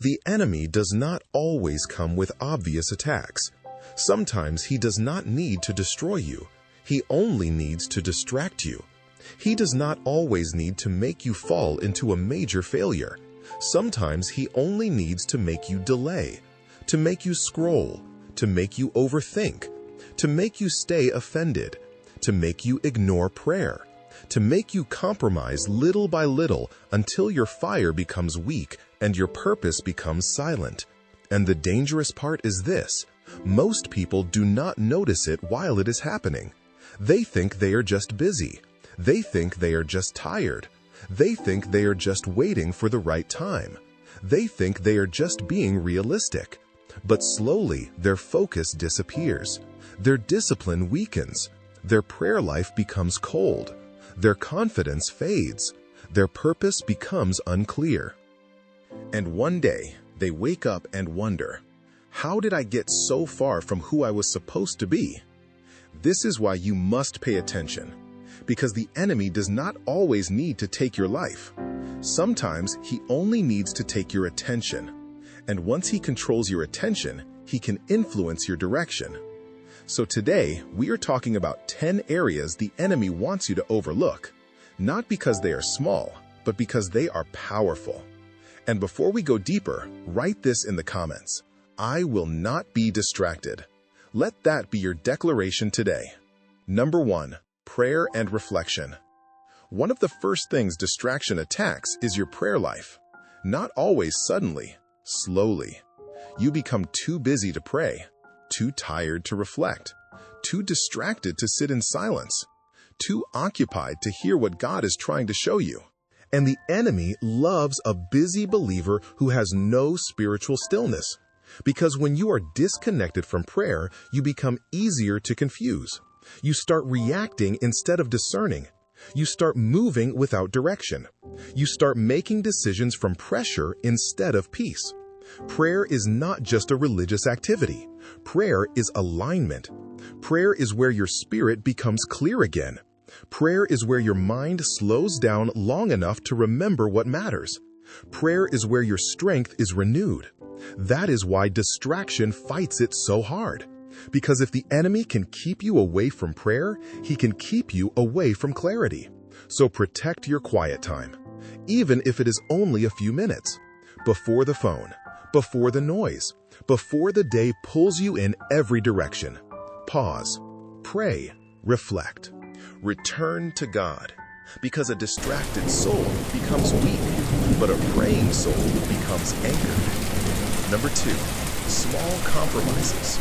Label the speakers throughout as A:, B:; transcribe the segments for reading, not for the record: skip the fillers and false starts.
A: The enemy does not always come with obvious attacks. Sometimes he does not need to destroy you. He only needs to distract you. He does not always need to make you fall into a major failure. Sometimes he only needs to make you delay, to make you scroll, to make you overthink, to make you stay offended, to make you ignore prayer, to make you compromise little by little until your fire becomes weak and your purpose becomes silent. And the dangerous part is this: most people do not notice it while it is happening. They think they are just busy. They think they are just tired. They think they are just waiting for the right time. They think they are just being realistic. But slowly, their focus disappears. Their discipline weakens. Their prayer life becomes cold. Their confidence fades. Their purpose becomes unclear. And one day, they wake up and wonder, how did I get so far from who I was supposed to be? This is why you must pay attention. Because the enemy does not always need to take your life. Sometimes he only needs to take your attention. And once he controls your attention, he can influence your direction. So today, we are talking about 10 areas the enemy wants you to overlook. Not because they are small, but because they are powerful. And before we go deeper, write this in the comments: I will not be distracted. Let that be your declaration today. Number 1. Prayer and reflection. One of the first things distraction attacks is your prayer life. Not always suddenly, slowly. You become too busy to pray, too tired to reflect, too distracted to sit in silence, too occupied to hear what God is trying to show you. And the enemy loves a busy believer who has no spiritual stillness. Because when you are disconnected from prayer, you become easier to confuse. You start reacting instead of discerning. You start moving without direction. You start making decisions from pressure instead of peace. Prayer is not just a religious activity. Prayer is alignment. Prayer is where your spirit becomes clear again. Prayer is where your mind slows down long enough to remember what matters. Prayer is where your strength is renewed. That is why distraction fights it so hard. Because if the enemy can keep you away from prayer, he can keep you away from clarity. So protect your quiet time, even if it is only a few minutes. Before the phone, before the noise, before the day pulls you in every direction. Pause, pray, reflect. Return to God. Because a distracted soul becomes weak, but a praying soul becomes anchored. Number 2, small compromises.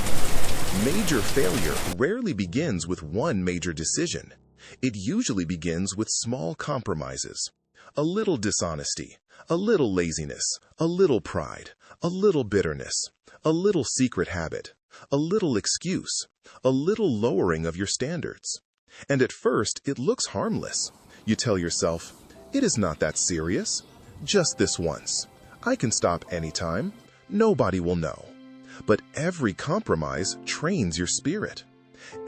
A: Major failure rarely begins with one major decision. It usually begins with small compromises. A little dishonesty, a little laziness, a little pride, a little bitterness, a little secret habit, a little excuse, a little lowering of your standards. And at first, it looks harmless. You tell yourself, it is not that serious. Just this once. I can stop anytime. Nobody will know. But every compromise trains your spirit.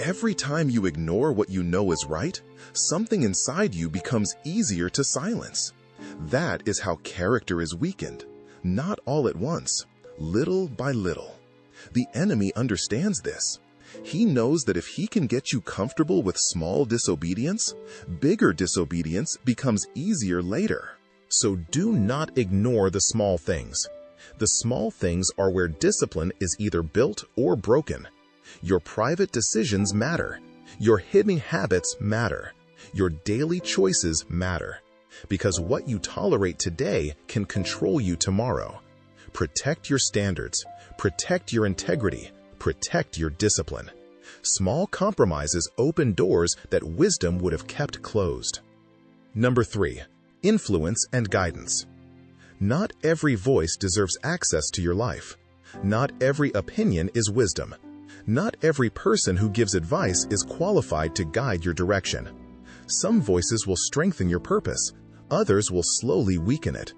A: Every time you ignore what you know is right, something inside you becomes easier to silence. That is how character is weakened. Not all at once, little by little. The enemy understands this. He knows that if he can get you comfortable with small disobedience, bigger disobedience becomes easier later. So do not ignore the small things. The small things are where discipline is either built or broken. Your private decisions matter. Your hidden habits matter. Your daily choices matter. Because what you tolerate today can control you tomorrow. Protect your standards. Protect your integrity. Protect your discipline. Small compromises open doors that wisdom would have kept closed. Number 3, influence and guidance. Not every voice deserves access to your life. Not every opinion is wisdom. Not every person who gives advice is qualified to guide your direction. Some voices will strengthen your purpose. Others will slowly weaken it.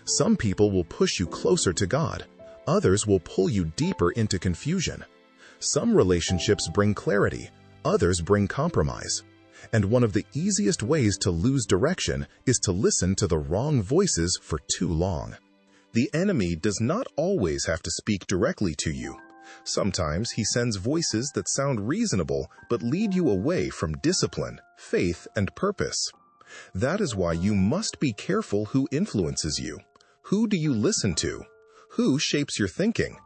A: Some people will push you closer to God. Others will pull you deeper into confusion. Some relationships bring clarity. Others bring compromise. And one of the easiest ways to lose direction is to listen to the wrong voices for too long. The enemy does not always have to speak directly to you. Sometimes he sends voices that sound reasonable but lead you away from discipline, faith, and purpose. That is why you must be careful who influences you. Who do you listen to? Who shapes your thinking?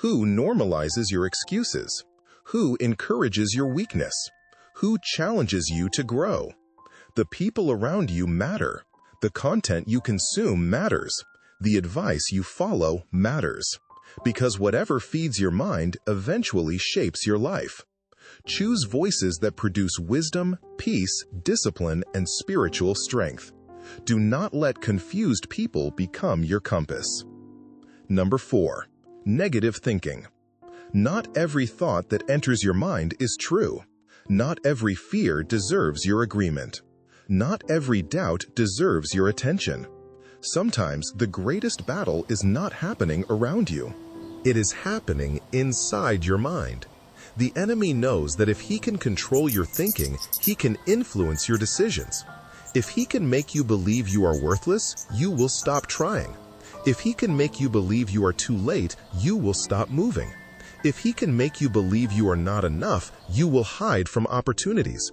A: Who normalizes your excuses? Who encourages your weakness? Who challenges you to grow? The people around you matter. The content you consume matters. The advice you follow matters. Because whatever feeds your mind eventually shapes your life. Choose voices that produce wisdom, peace, discipline, and spiritual strength. Do not let confused people become your compass. Number 4. Negative thinking. Not every thought that enters your mind is true. Not every fear deserves your agreement. Not every doubt deserves your attention. Sometimes the greatest battle is not happening around you. It is happening inside your mind. The enemy knows that if he can control your thinking, he can influence your decisions. If he can make you believe you are worthless, you will stop trying. If he can make you believe you are too late, you will stop moving. If he can make you believe you are not enough, you will hide from opportunities.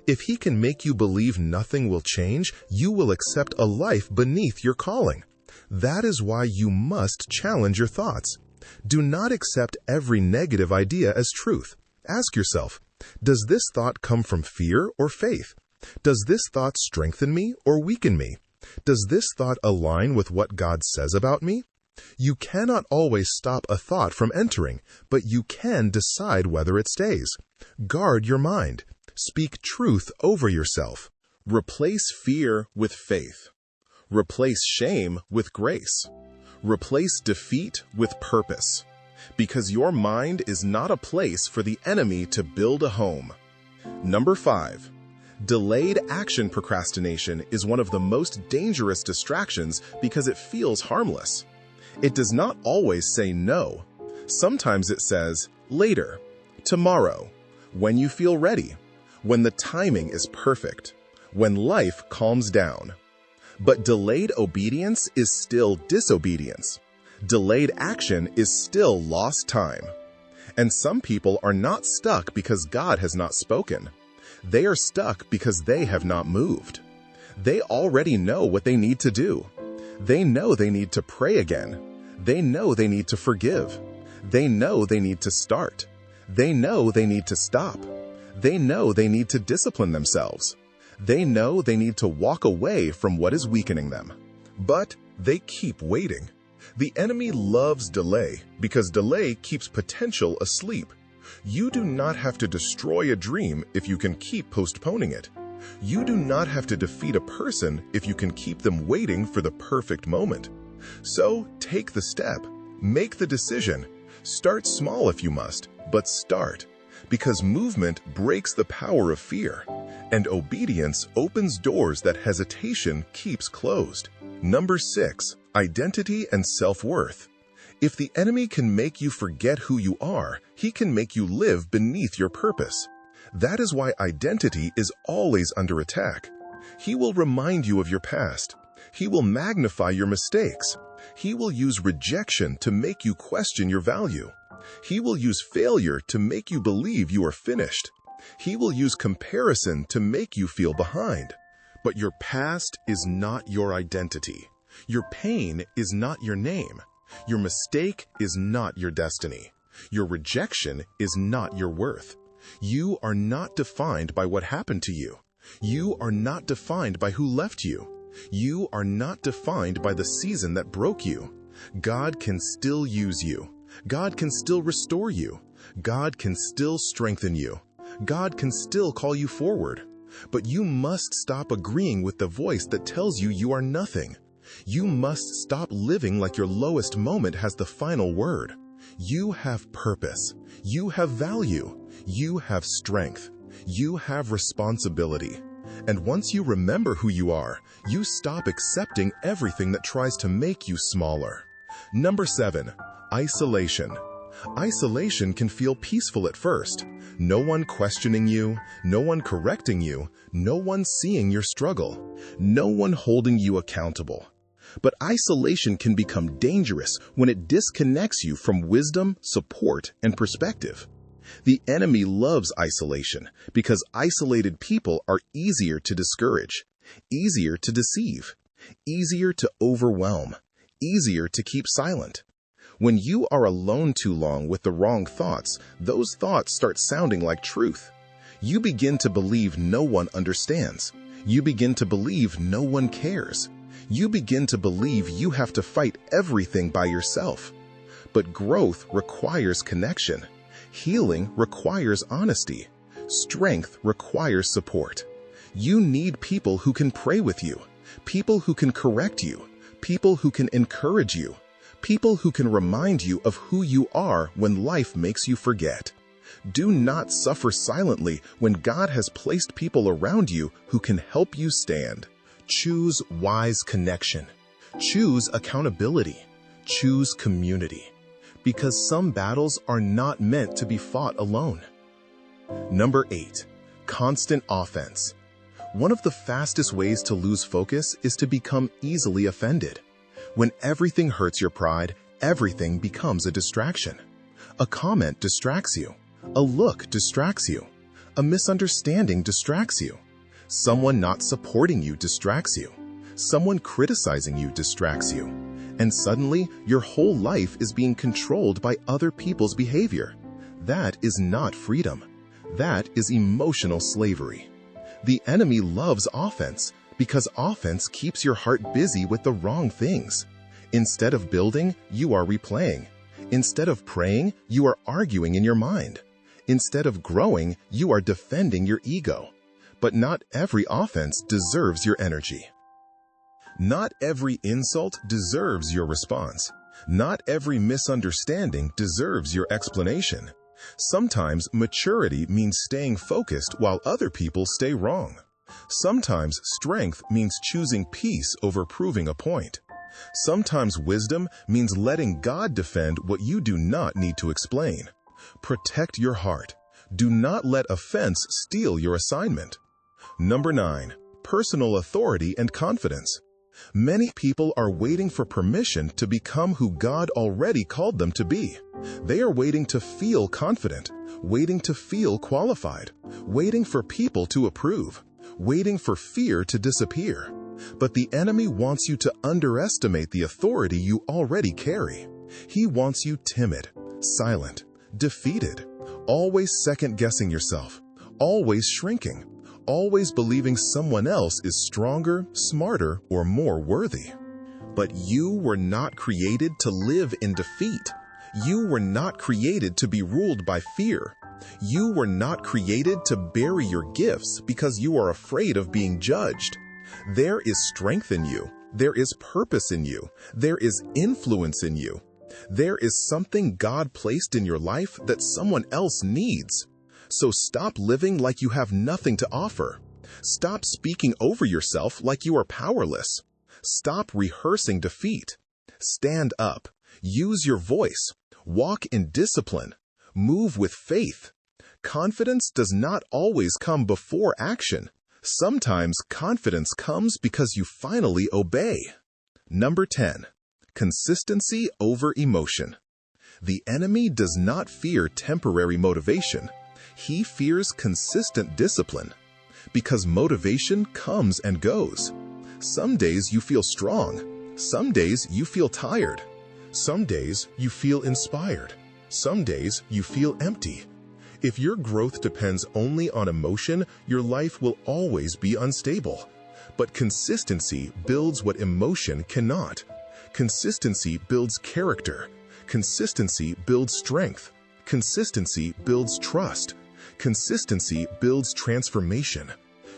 A: If he can make you believe nothing will change, you will accept a life beneath your calling. That is why you must challenge your thoughts. Do not accept every negative idea as truth. Ask yourself, does this thought come from fear or faith? Does this thought strengthen me or weaken me? Does this thought align with what God says about me? You cannot always stop a thought from entering, but you can decide whether it stays. Guard your mind. Speak truth over yourself. Replace fear with faith. Replace shame with grace. Replace defeat with purpose. Because your mind is not a place for the enemy to build a home. Number 5. Delayed action procrastination is one of the most dangerous distractions because it feels harmless. It does not always say no. Sometimes it says later, tomorrow, when you feel ready, when the timing is perfect, when life calms down. But delayed obedience is still disobedience. Delayed action is still lost time. And some people are not stuck because God has not spoken. They are stuck because they have not moved. They already know what they need to do. They know they need to pray again. They know they need to forgive. They know they need to start. They know they need to stop. They know they need to discipline themselves. They know they need to walk away from what is weakening them. But they keep waiting. The enemy loves delay because delay keeps potential asleep. You do not have to destroy a dream if you can keep postponing it. You do not have to defeat a person if you can keep them waiting for the perfect moment. So take the step, make the decision, start small if you must, but start. Because movement breaks the power of fear, and obedience opens doors that hesitation keeps closed. Number 6, identity and self-worth. If the enemy can make you forget who you are, he can make you live beneath your purpose. That is why identity is always under attack. He will remind you of your past. He will magnify your mistakes. He will use rejection to make you question your value. He will use failure to make you believe you are finished. He will use comparison to make you feel behind. But your past is not your identity. Your pain is not your name. Your mistake is not your destiny. Your rejection is not your worth. You are not defined by what happened to you. You are not defined by who left you. You are not defined by the season that broke you. God can still use you. God can still restore you. God can still strengthen you. God can still call you forward. But you must stop agreeing with the voice that tells you you are nothing. You must stop living like your lowest moment has the final word. You have purpose. You have value. You have strength. You have responsibility. And once you remember who you are, you stop accepting everything that tries to make you smaller. Number 7, isolation. Isolation can feel peaceful at first. No one questioning you, no one correcting you, no one seeing your struggle, no one holding you accountable. But isolation can become dangerous when it disconnects you from wisdom, support, and perspective. The enemy loves isolation because isolated people are easier to discourage, easier to deceive, easier to overwhelm, easier to keep silent. When you are alone too long with the wrong thoughts, those thoughts start sounding like truth. You begin to believe no one understands. You begin to believe no one cares. You begin to believe you have to fight everything by yourself. But growth requires connection. Healing requires honesty. Strength requires support. You need people who can pray with you, people who can correct you, people who can encourage you, people who can remind you of who you are when life makes you forget. Do not suffer silently when God has placed people around you who can help you stand. Choose wise connection. Choose accountability. Choose community. Because some battles are not meant to be fought alone. Number 8. Constant offense. One of the fastest ways to lose focus is to become easily offended. When everything hurts your pride, everything becomes a distraction. A comment distracts you. A look distracts you. A misunderstanding distracts you. Someone not supporting you distracts you. Someone criticizing you distracts you. And suddenly, your whole life is being controlled by other people's behavior. That is not freedom. That is emotional slavery. The enemy loves offense because offense keeps your heart busy with the wrong things. Instead of building, you are replaying. Instead of praying, you are arguing in your mind. Instead of growing, you are defending your ego. But not every offense deserves your energy. Not every insult deserves your response. Not every misunderstanding deserves your explanation. Sometimes maturity means staying focused while other people stay wrong. Sometimes strength means choosing peace over proving a point. Sometimes wisdom means letting God defend what you do not need to explain. Protect your heart. Do not let offense steal your assignment. Number 9. Personal authority and confidence. Many people are waiting for permission to become who God already called them to be. They are waiting to feel confident, waiting to feel qualified, waiting for people to approve, waiting for fear to disappear. But the enemy wants you to underestimate the authority you already carry. He wants you timid, silent, defeated, always second-guessing yourself, always shrinking, always believing someone else is stronger, smarter, or more worthy. But you were not created to live in defeat. You were not created to be ruled by fear. You were not created to bury your gifts because you are afraid of being judged. There is strength in you. There is purpose in you. There is influence in you. There is something God placed in your life that someone else needs. So stop living like you have nothing to offer. Stop speaking over yourself like you are powerless. Stop rehearsing defeat. Stand up. Use your voice. Walk in discipline. Move with faith. Confidence does not always come before action. Sometimes confidence comes because you finally obey. Number 10. Consistency over emotion. The enemy does not fear temporary motivation. He fears consistent discipline. Because motivation comes and goes. Some days you feel strong. Some days you feel tired. Some days you feel inspired. Some days you feel empty. If your growth depends only on emotion, your life will always be unstable. But consistency builds what emotion cannot. Consistency builds character. Consistency builds strength. Consistency builds trust. Consistency builds transformation.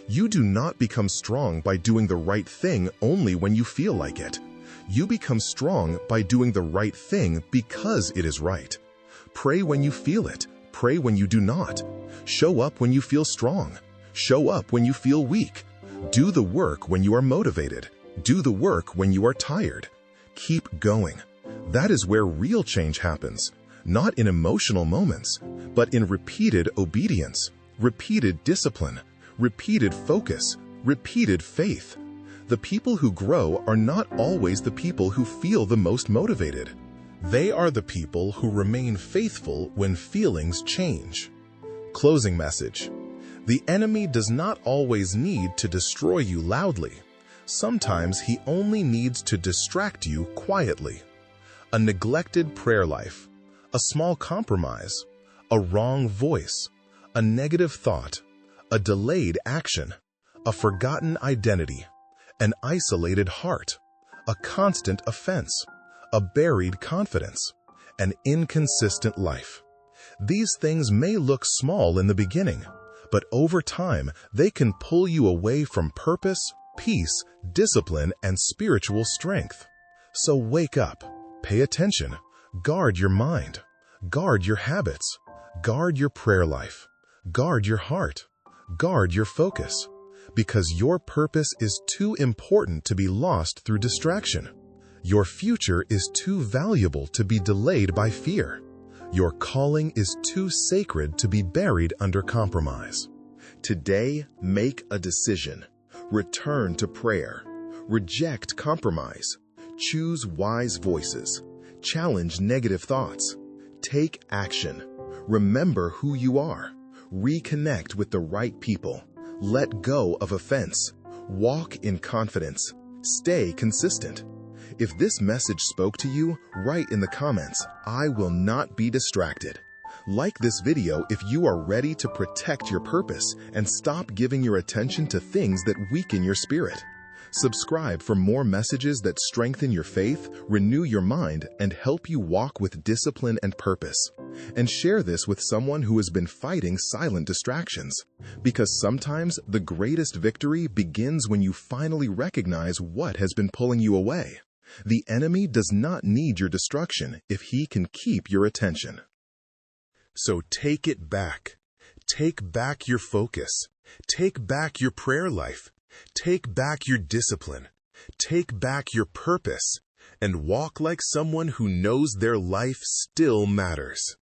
A: You do not become strong by doing the right thing only when you feel like it. You become strong by doing the right thing because it is right. Pray when you feel it. Pray when you do not. Show up when you feel strong. Show up when you feel weak. Do the work when you are motivated. Do the work when you are tired. Keep going. That is where real change happens. Not in emotional moments, but in repeated obedience, repeated discipline, repeated focus, repeated faith. The people who grow are not always the people who feel the most motivated. They are the people who remain faithful when feelings change. Closing message. The enemy does not always need to destroy you loudly. Sometimes he only needs to distract you quietly. A neglected prayer life, a small compromise, a wrong voice, a negative thought, a delayed action, a forgotten identity, an isolated heart, a constant offense, a buried confidence, an inconsistent life. These things may look small in the beginning, but over time they can pull you away from purpose, peace, discipline, and spiritual strength. So wake up, pay attention, guard your mind, guard your habits, guard your prayer life, guard your heart, guard your focus, because your purpose is too important to be lost through distraction. Your future is too valuable to be delayed by fear. Your calling is too sacred to be buried under compromise. Today, make a decision. Return to prayer. Reject compromise. Choose wise voices. Challenge negative thoughts. Take action. Remember who you are. Reconnect with the right people. Let go of offense. Walk in confidence. Stay consistent. If this message spoke to you, write in the comments, "I will not be distracted." Like this video if you are ready to protect your purpose and stop giving your attention to things that weaken your spirit. Subscribe for more messages that strengthen your faith, renew your mind, and help you walk with discipline and purpose. And share this with someone who has been fighting silent distractions. Because sometimes the greatest victory begins when you finally recognize what has been pulling you away. The enemy does not need your destruction if he can keep your attention. So take it back. Take back your focus. Take back your prayer life. Take back your discipline. Take back your purpose. And walk like someone who knows their life still matters.